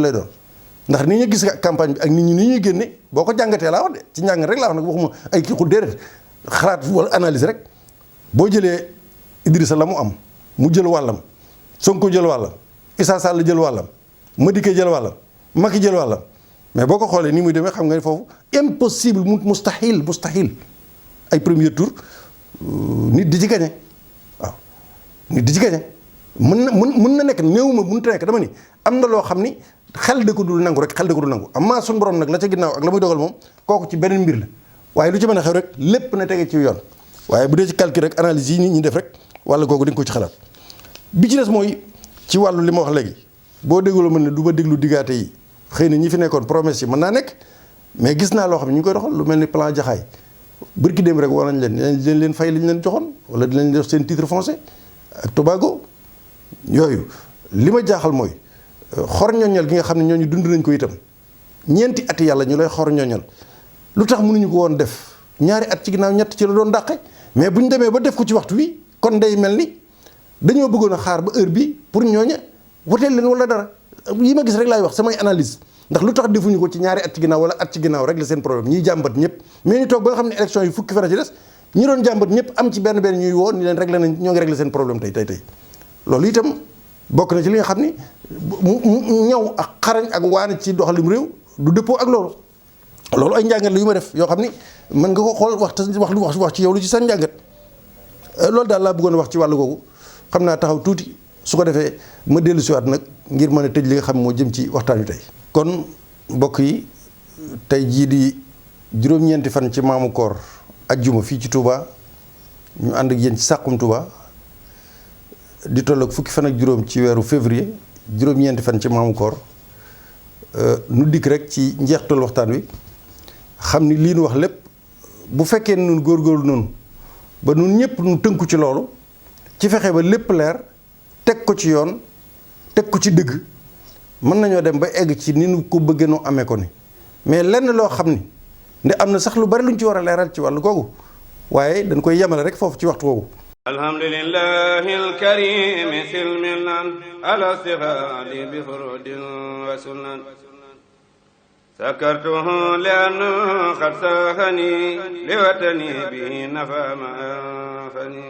lay doon ndax ni ñu gis campagne bi ak nit ñi ni ñuy génne boo ko jàngatee laa wax de ci njàng rek laa wax nag waxuma ay kii xul déedéet xalaat wala analyse rek boo jëlee Idrissa la mu am mu jël wàllam Sonko jël wàllam Issa Sall jël wàllam Madické jël wàllam Macky jël wàllam mais boo ko xoolee ni muy demee xam nga ni foofu impossible mustahil ay premier tour nit di ci gañe waaw nit di ci gañe mën na nekk néew ma mënut a nekk dama ni am na loo xam ni xel da ko dul nangu rek xel da ko dul nangu amaa suñu borom nag la ca ginnaaw ak la muy dogal moom kooku ci beneen mbir la waaye lu ci mën a xew rek lépp na tege ci yoon waaye bu dee ci calcul rek analyse yi nit ñi def rek wala googu di nga ko ci xalaat bi ci des mooy ci wàllu li ma wax léegi boo dégloo mën ne du ma déglu diggaate yi xëy na ñi fi nekkoon promesse yi mën naa nekk mais gis naa loo xam ne ñu ngi koy doxal lu mel ni plan Jaxaay bërki dem rek war nañ leen leen fay li ñu leen joxoon wala dinañ def seen titre foncier ak Tobago yooyu li ma jaaxal mooy xor ñoñal gi nga xam ne ñooñu dund nañ ko itam ñeenti ati yàlla ñu lay xor ñoñal lu tax mënuñu ko woon def ñaari at ci ginnaaw ñett ci la doon dàqe mais bu ñu demee ba def ko ci waxtu wi kon day mel ni dañoo bëggoon a xaar ba heure bi pour ñooña woteel leen wala dara yi ma gis rek laay wax samay analyse ndax lu tax defuñu ko ci ñaari at ci ginnaaw wala at ci ginnaaw rek la seen problème ñiy jàmbat ñëpp mais ñu toog ba nga xam ne élection yi fukki fan ci des ñi doon jàmbat ñëpp am ci benn ñuy woo ni leen réglé nañ ñoo ngi réglé seen problème tey loolu itam bokk na ci li nga xam ni ñaw ak xarañ ak waane ci doxalim réew du dëppoo ak loolu ay njàngat la yu ma def yoo xam ni mën nga ko xool wax ci yow lu ci sa njàngat loolu daal laa bëggoon wax ci wàllu googu xam naa taxaw tuuti su ko defee ma dellu siwaat nag ngir mën a tëj li nga xam moo jëm ci waxtaan wi tey kon mbokk yi tey jii di juróom-ñeenti fan ci maamu koor ajjuma fii ci Touba ñu ànd ak yéen ci Saxum Touba di toll ak fukki fan ak juróom ci weeru février juróom-ñeenti fan ci maamu koor nu dikk rek ci njeextal waxtaan wi xam ni lii nu wax lépp bu fekkee nun góorgóorlu noonu ba nun ñëpp nu tënku ci loolu ci fexe ba lépp leer teg ko ci yoon teg ko ci dëgg mën nañoo dem ba egg ci ni nu ko bëggee noo amee ko ni mais lenn loo xam ni nde am na sax lu bari luñ ci war a leeral ci wàllu googu waaye dañ koy yemale rek foofu ci waxtu woowu. alhamdulillahi alkarim silmilan ala stighaali bi furudin wa sunan sakartuhu li'annahu qad saxani li watani bihi nafa ma anfani